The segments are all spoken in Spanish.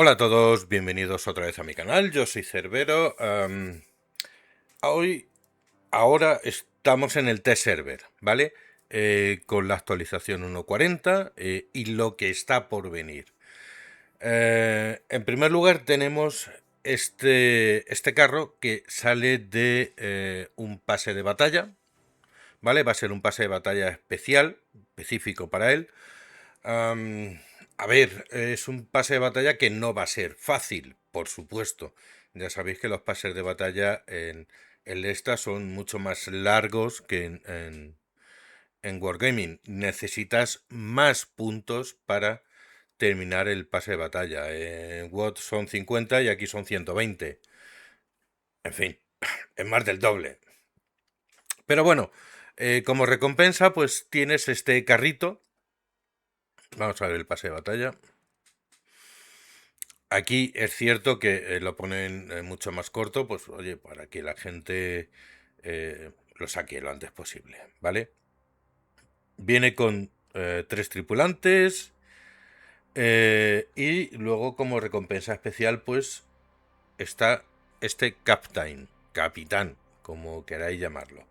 Hola a todos, bienvenidos otra vez a mi canal, yo soy Cerbero. Hoy, ahora estamos en el test server, ¿vale? Con la actualización 1.40 y lo que está por venir. En primer lugar tenemos este carro que sale de un pase de batalla, ¿vale? Va a ser un pase de batalla especial, específico para él. A ver, es un pase de batalla que no va a ser fácil, por supuesto. Ya sabéis que los pases de batalla en el esta son mucho más largos que en Wargaming. Necesitas más puntos para terminar el pase de batalla. En WOT son 50 y aquí son 120. En fin, es más del doble. Pero bueno, como recompensa, pues tienes este carrito. Vamos a ver el pase de batalla. Aquí es cierto que lo ponen mucho más corto, pues oye, para que la gente lo saque lo antes posible, ¿vale? Viene con 3 tripulantes y luego como recompensa especial pues está este capitán, como queráis llamarlo.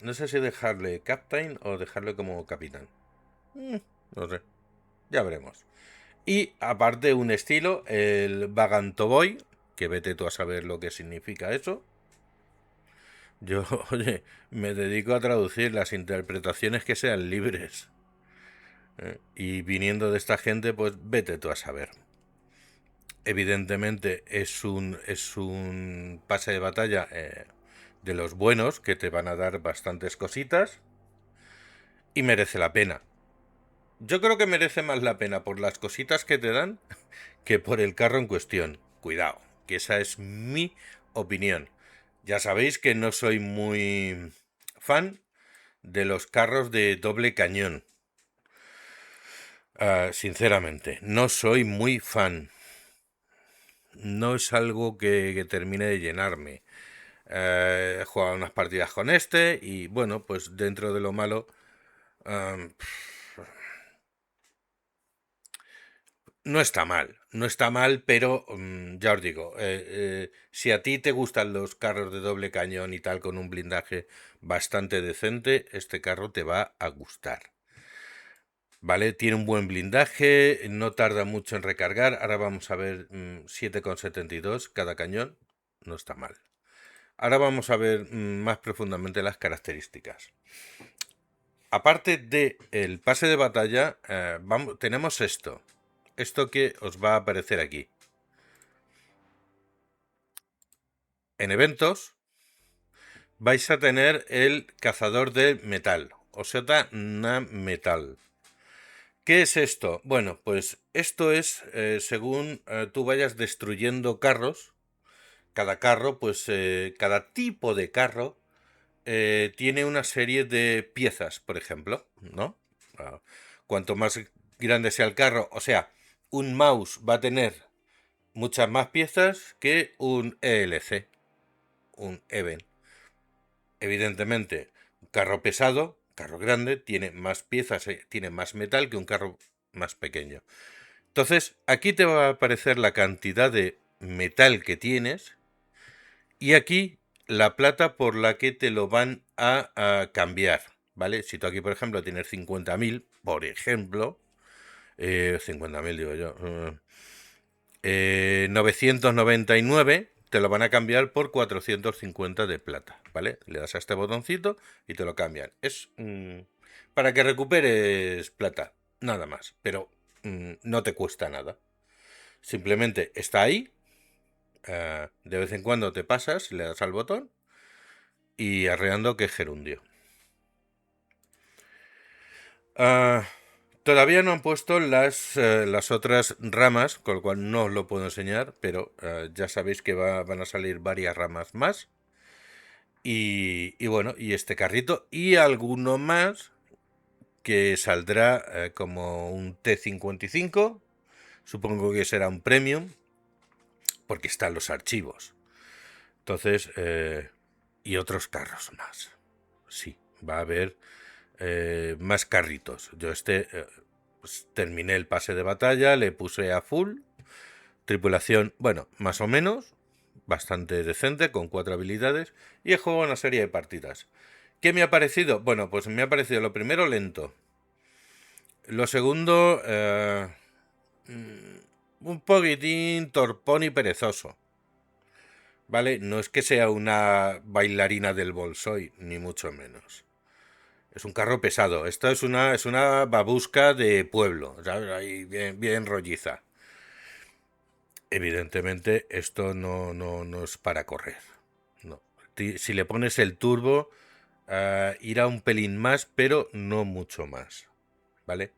No sé si dejarle captain o dejarle como capitán. No sé, ya veremos. Y aparte un estilo, el Vagantoboy, que vete tú a saber lo que significa eso. Yo, oye, me dedico a traducir las interpretaciones que sean libres. Y viniendo de esta gente, pues vete tú a saber. Evidentemente es un pase de batalla de los buenos, que te van a dar bastantes cositas. Y merece la pena. Yo creo que merece más la pena por las cositas que te dan que por el carro en cuestión. Cuidado, que esa es mi opinión. Ya sabéis que no soy muy fan de los carros de doble cañón. Sinceramente, no soy muy fan. No es algo que termine de llenarme. He jugado unas partidas con este y bueno, pues dentro de lo malo... Uh, No está mal, no está mal, pero ya os digo, si a ti te gustan los carros de doble cañón y tal con un blindaje bastante decente, este carro te va a gustar. ¿Vale? Tiene un buen blindaje, no tarda mucho en recargar, ahora vamos a ver 7,72 cada cañón, no está mal. Ahora vamos a ver más profundamente las características. Aparte del pase de batalla, tenemos esto que os va a aparecer aquí. En eventos vais a tener el cazador de metal, o sea, metal. ¿Qué es esto? Bueno, pues esto es según tú vayas destruyendo carros. Cada carro, pues cada tipo de carro tiene una serie de piezas, por ejemplo, ¿no? Cuanto más grande sea el carro, o sea, un mouse va a tener muchas más piezas que un ELC, un Even. Evidentemente, un carro pesado, carro grande, tiene más piezas, tiene más metal que un carro más pequeño. Entonces, aquí te va a aparecer la cantidad de metal que tienes y aquí la plata por la que te lo van a cambiar, ¿vale? Si tú aquí, por ejemplo, tienes 50.000, por ejemplo, 50.000 digo yo, 999 te lo van a cambiar por 450 de plata, ¿vale? Le das a este botoncito y te lo cambian. Es para que recuperes plata, nada más, pero no te cuesta nada. Simplemente está ahí, de vez en cuando te pasas, le das al botón y arreando que es gerundio. Todavía no han puesto las otras ramas, con lo cual no os lo puedo enseñar, pero ya sabéis que van a salir varias ramas más. Y bueno, y este carrito y alguno más que saldrá como un T55. Supongo que será un premium, porque están los archivos. Entonces, y otros carros más. Sí, va a haber más carritos. Yo pues terminé el pase de batalla, le puse a full. Tripulación, bueno, más o menos, bastante decente, con 4 habilidades. Y he jugado una serie de partidas. ¿Qué me ha parecido? Bueno, pues me ha parecido lo primero lento. Lo segundo, un poquitín torpón y perezoso. ¿Vale? No es que sea una bailarina del Bolshoi, ni mucho menos. Es un carro pesado. Esto es una babusca de pueblo, ¿sabes? Ahí bien, bien rolliza. Evidentemente, esto no es para correr. No. Si le pones el turbo, irá un pelín más, pero no mucho más. ¿Vale?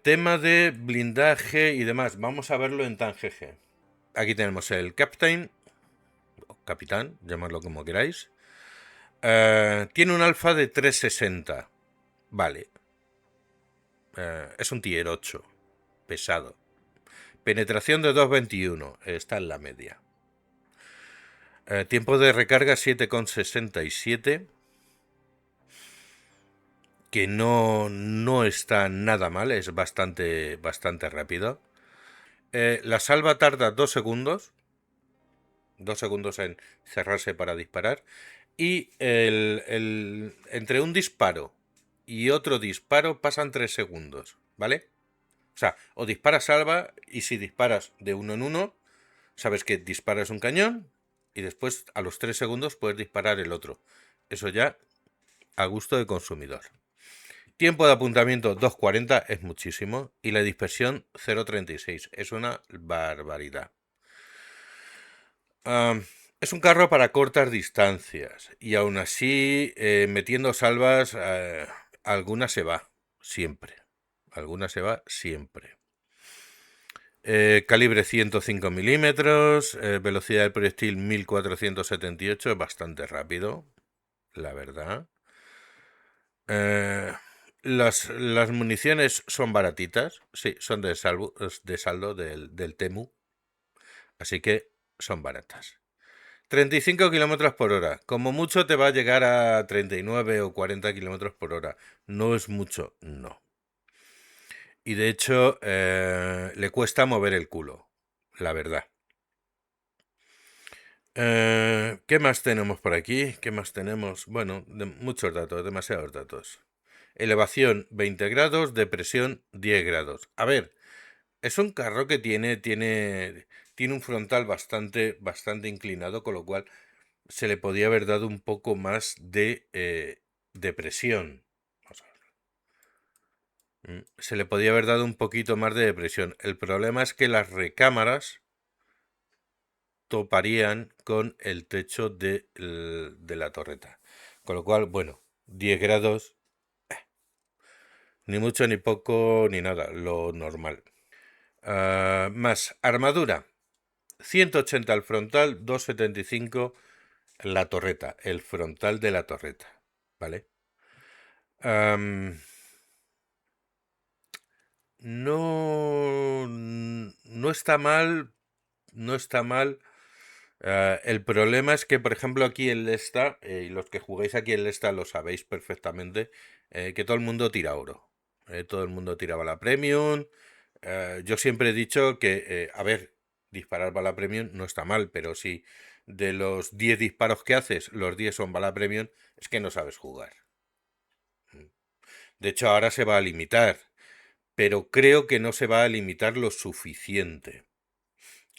Tema de blindaje y demás. Vamos a verlo en TanGG. Aquí tenemos el Captain, o Capitán, llamadlo como queráis. Tiene un alfa de 360. Vale. Es un tier 8. Pesado. Penetración de 2.21. Está en la media. Tiempo de recarga 7,67. Que no está nada mal. Es bastante rápido. La salva tarda 2 segundos. 2 segundos en cerrarse para disparar. Y entre un disparo y otro disparo pasan 3 segundos. ¿Vale? O sea, o disparas salva y si disparas de uno en uno, sabes que disparas un cañón y después a los 3 segundos puedes disparar el otro. Eso ya a gusto del consumidor. Tiempo de apuntamiento 2.40 es muchísimo y la dispersión 0.36. Es una barbaridad. Es un carro para cortas distancias y aún así metiendo salvas alguna se va siempre. Alguna se va siempre. Calibre 105 milímetros, velocidad del proyectil 1478, bastante rápido, la verdad. Las municiones son baratitas, sí, son de saldo del Temu, así que son baratas. 35 kilómetros por hora, como mucho te va a llegar a 39 o 40 kilómetros por hora. No es mucho, no. Y de hecho, le cuesta mover el culo, la verdad. ¿Qué más tenemos por aquí? ¿Qué más tenemos? Bueno, muchos datos, demasiados datos. Elevación 20 grados, depresión 10 grados. A ver, es un carro que tiene un frontal bastante inclinado, con lo cual se le podía haber dado un poco más de depresión. Vamos a ver. Se le podía haber dado un poquito más de depresión. El problema es que las recámaras toparían con el techo de la torreta. Con lo cual, bueno, 10 grados, ni mucho, ni poco, ni nada, lo normal. Más armadura, 180 al frontal, 275 la torreta, el frontal de la torreta, ¿vale? No está mal, no está mal. El problema es que, por ejemplo, aquí en Lesta, y los que jugáis aquí en Lesta lo sabéis perfectamente, que todo el mundo tira oro. Todo el mundo tira bala premium. Yo siempre he dicho que, a ver, disparar bala premium no está mal, pero si de los 10 disparos que haces, los 10 son bala premium, es que no sabes jugar. De hecho, ahora se va a limitar, pero creo que no se va a limitar lo suficiente,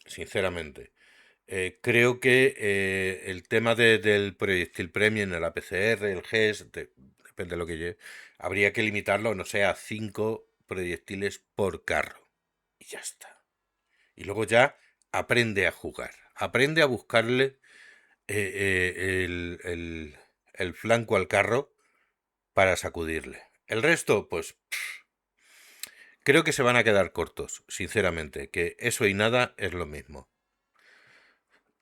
sinceramente. Creo que el tema del proyectil premium, el APCR, el GES, depende de lo que lleve, habría que limitarlo, no sé, a 5 proyectiles por carro. Y ya está. Y luego ya aprende a jugar. Aprende a buscarle el flanco al carro para sacudirle. El resto, pues creo que se van a quedar cortos, sinceramente, que eso y nada es lo mismo.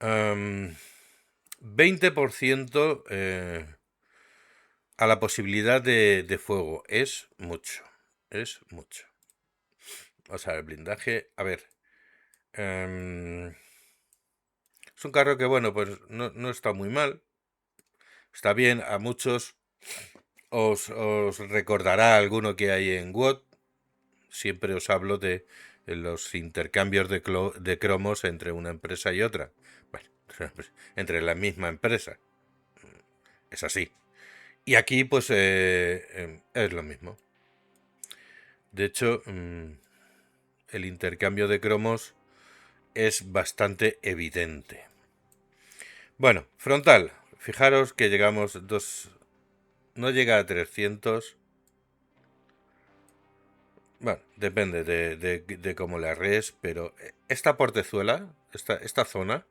20% a la posibilidad de fuego. Es mucho. Es mucho. O sea, el blindaje. A ver. Es un carro que, bueno, pues no está muy mal. Está bien. A muchos os recordará alguno que hay en WOT. siempre os hablo de los intercambios de cromos entre una empresa y otra. Bueno, entre la misma empresa. Es así. Y aquí pues es lo mismo. De hecho, el intercambio de cromos es bastante evidente. Bueno, frontal. Fijaros que llegamos dos... No llega a 300. Bueno, depende de cómo la res, pero esta portezuela, esta zona,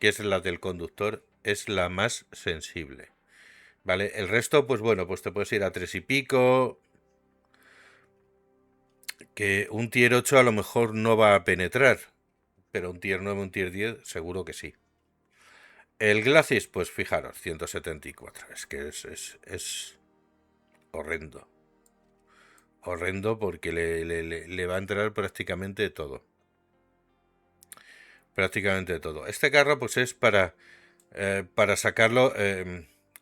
que es la del conductor, es la más sensible. ¿Vale? El resto, pues bueno, pues te puedes ir a 3 y pico, que un tier 8 a lo mejor no va a penetrar, pero un tier 9, un tier 10 seguro que sí. El Glacis, pues fijaros, 174. Es que es horrendo. Horrendo porque le va a entrar prácticamente todo. Prácticamente todo. Este carro pues es para sacarlo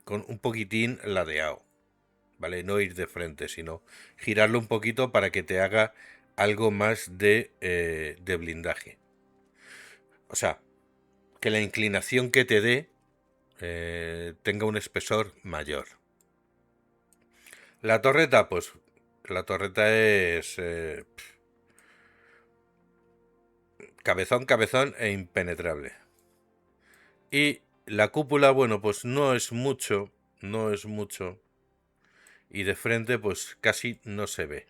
con un poquitín ladeado. ¿Vale? No ir de frente, sino girarlo un poquito para que te haga algo más de blindaje. O sea, que la inclinación que te dé tenga un espesor mayor. La torreta, pues la torreta es cabezón, cabezón e impenetrable. Y la cúpula, bueno, pues no es mucho, no es mucho. Y de frente, pues casi no se ve.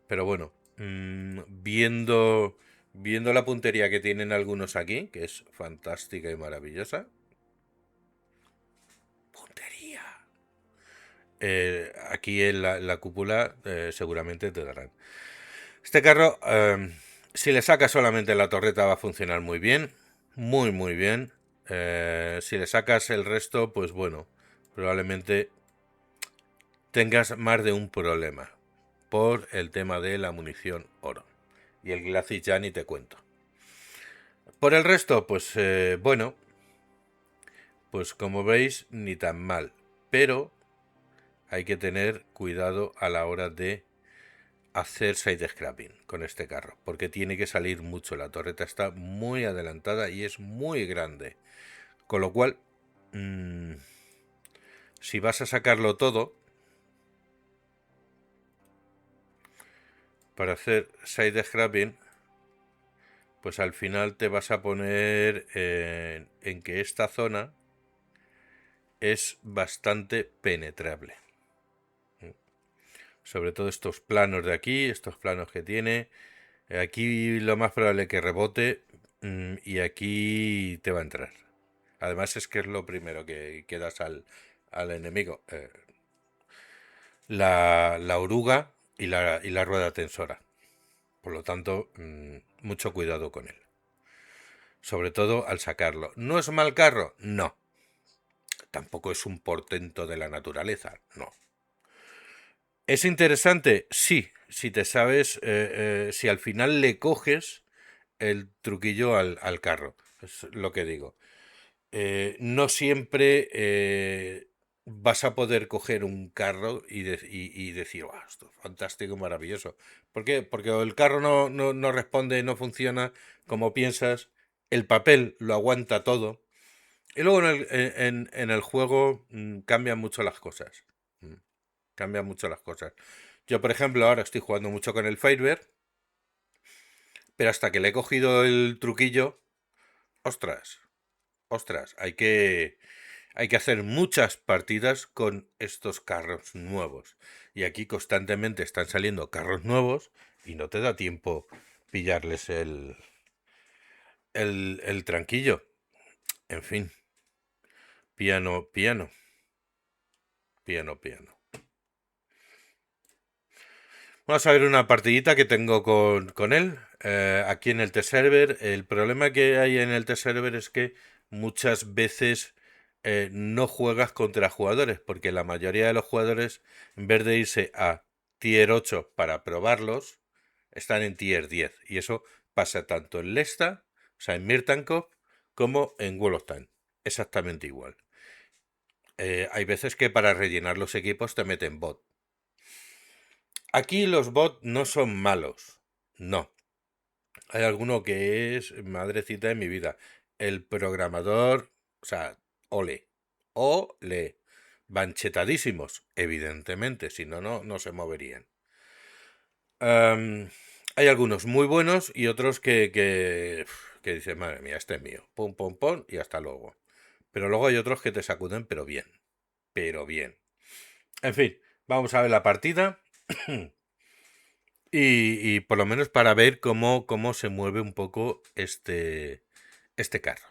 Pero bueno, viendo la puntería que tienen algunos aquí, que es fantástica y maravillosa. Puntería. Aquí en la cúpula seguramente te darán. Este carro, si le sacas solamente la torreta va a funcionar muy bien. Muy, muy bien. Si le sacas el resto, pues bueno, probablemente tengas más de un problema por el tema de la munición oro. Y el Glacis ya ni te cuento. Por el resto, pues bueno, pues como veis, ni tan mal. Pero hay que tener cuidado a la hora de hacer side scrapping con este carro, porque tiene que salir mucho. La torreta está muy adelantada y es muy grande. Con lo cual, si vas a sacarlo todo para hacer side scrapping, pues al final te vas a poner en que esta zona es bastante penetrable. Sobre todo estos planos de aquí, estos planos que tiene. Aquí lo más probable es que rebote y aquí te va a entrar. Además es que es lo primero que das al enemigo. La oruga y la rueda tensora. Por lo tanto, mucho cuidado con él. Sobre todo al sacarlo. ¿No es mal carro? No. Tampoco es un portento de la naturaleza. No. ¿Es interesante? Sí. Si te sabes, si al final le coges el truquillo al carro. Es lo que digo. No siempre vas a poder coger un carro y decir, wow, esto es fantástico, maravilloso. ¿Por qué? Porque el carro no responde, no funciona como piensas, el papel lo aguanta todo. Y luego en el juego cambian mucho las cosas. Mm, Cambian mucho las cosas. Yo, por ejemplo, ahora estoy jugando mucho con el Firebird, pero hasta que le he cogido el truquillo, ostras, ostras, hay que hacer muchas partidas con estos carros nuevos. Y aquí constantemente están saliendo carros nuevos y no te da tiempo pillarles el tranquillo. En fin, piano, piano, piano, piano. Vamos a ver una partidita que tengo con él. Aquí en el T-Server. El problema que hay en el T-Server es que muchas veces no juegas contra jugadores, porque la mayoría de los jugadores, en vez de irse a Tier 8 para probarlos, están en Tier 10. Y eso pasa tanto en Lesta, o sea, en Mirtankov, como en World of Tanks. Exactamente igual. Hay veces que para rellenar los equipos te meten bot. Aquí los bots no son malos, no. Hay alguno que es madrecita de mi vida. El programador, o sea, ole, ole, van chetadísimos, evidentemente, si no, no se moverían. Hay algunos muy buenos y otros que dicen, madre mía, este es mío, pum, pum, pum, y hasta luego. Pero luego hay otros que te sacuden, pero bien, pero bien. En fin, vamos a ver la partida y por lo menos para ver cómo se mueve un poco este carro.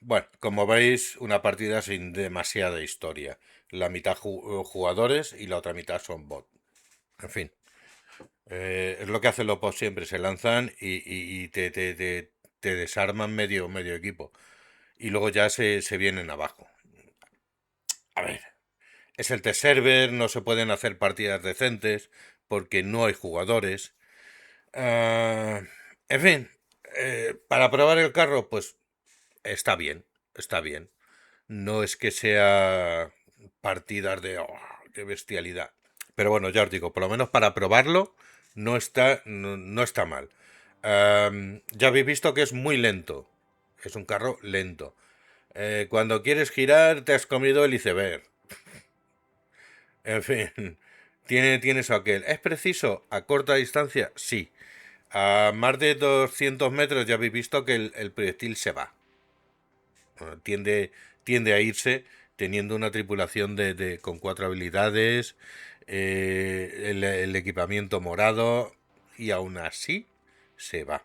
Bueno, como veis, una partida sin demasiada historia. La mitad jugadores y la otra mitad son bot. En fin, es lo que hacen los bots siempre, se lanzan y te desarman medio equipo. Y luego ya se vienen abajo. A ver, es el test server, no se pueden hacer partidas decentes porque no hay jugadores. Ah, en fin, para probar el carro, pues está bien, está bien. No es que sea partidas de "Oh, qué bestialidad". Pero bueno, ya os digo, por lo menos para probarlo no está mal. Ya habéis visto que es muy lento. Es un carro lento. Cuando quieres girar, te has comido el iceberg. En fin, tiene eso aquel. ¿Es preciso a corta distancia? Sí. A más de 200 metros ya habéis visto que el proyectil se va. Bueno, tiende a irse teniendo una tripulación con 4 habilidades, el equipamiento morado y aún así se va.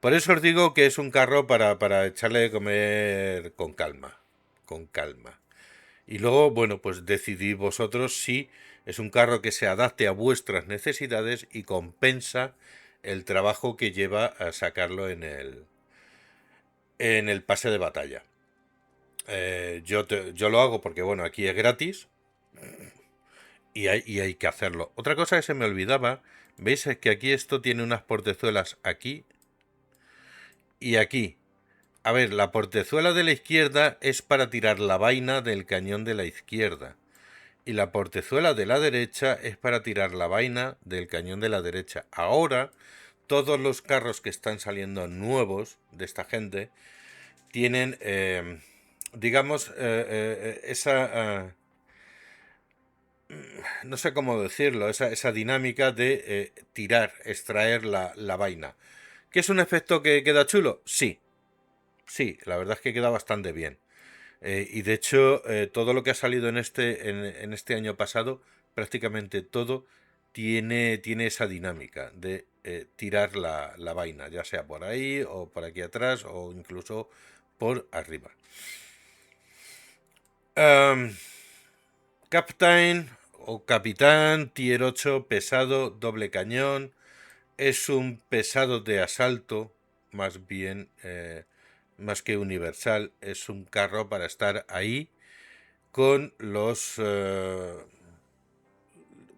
Por eso os digo que es un carro para echarle de comer con calma, con calma. Y luego, bueno, pues decidid vosotros si es un carro que se adapte a vuestras necesidades y compensa el trabajo que lleva a sacarlo en el pase de batalla. Yo lo hago porque, bueno, aquí es gratis y hay que hacerlo. Otra cosa que se me olvidaba, veis es que aquí esto tiene unas portezuelas aquí y aquí. A ver, la portezuela de la izquierda es para tirar la vaina del cañón de la izquierda. Y la portezuela de la derecha es para tirar la vaina del cañón de la derecha. Ahora, todos los carros que están saliendo nuevos de esta gente tienen, digamos, no sé cómo decirlo, esa dinámica de tirar, extraer la vaina. ¿Que es un efecto que queda chulo? Sí, sí, la verdad es que queda bastante bien. Y de hecho, todo lo que ha salido en este año pasado, prácticamente todo, tiene esa dinámica de tirar la vaina, ya sea por ahí o por aquí atrás o incluso por arriba. Am, Captain o Capitán, Tier 8, pesado, doble cañón. Es un pesado de asalto, más bien, más que universal. Es un carro para estar ahí con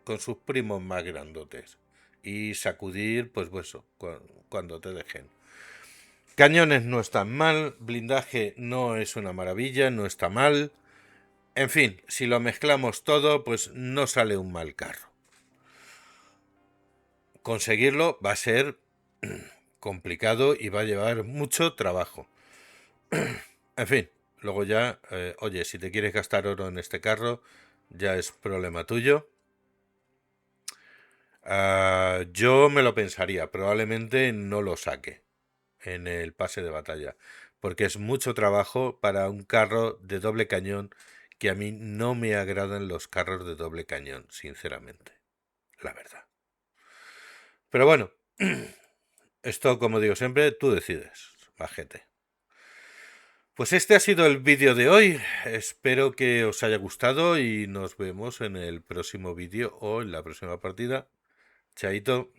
con sus primos más grandotes y sacudir, pues eso, cuando te dejen. Cañones no están mal, blindaje no es una maravilla, no está mal. En fin, si lo mezclamos todo, pues no sale un mal carro. Conseguirlo va a ser complicado y va a llevar mucho trabajo. En fin, luego ya, oye, si te quieres gastar oro en este carro, ya es problema tuyo. Yo me lo pensaría, probablemente no lo saque en el pase de batalla, porque es mucho trabajo para un carro de doble cañón que a mí no me agradan los carros de doble cañón, sinceramente, la verdad. Pero bueno, esto como digo siempre, tú decides, majete. Pues este ha sido el vídeo de hoy, espero que os haya gustado y nos vemos en el próximo vídeo o en la próxima partida. Chaito.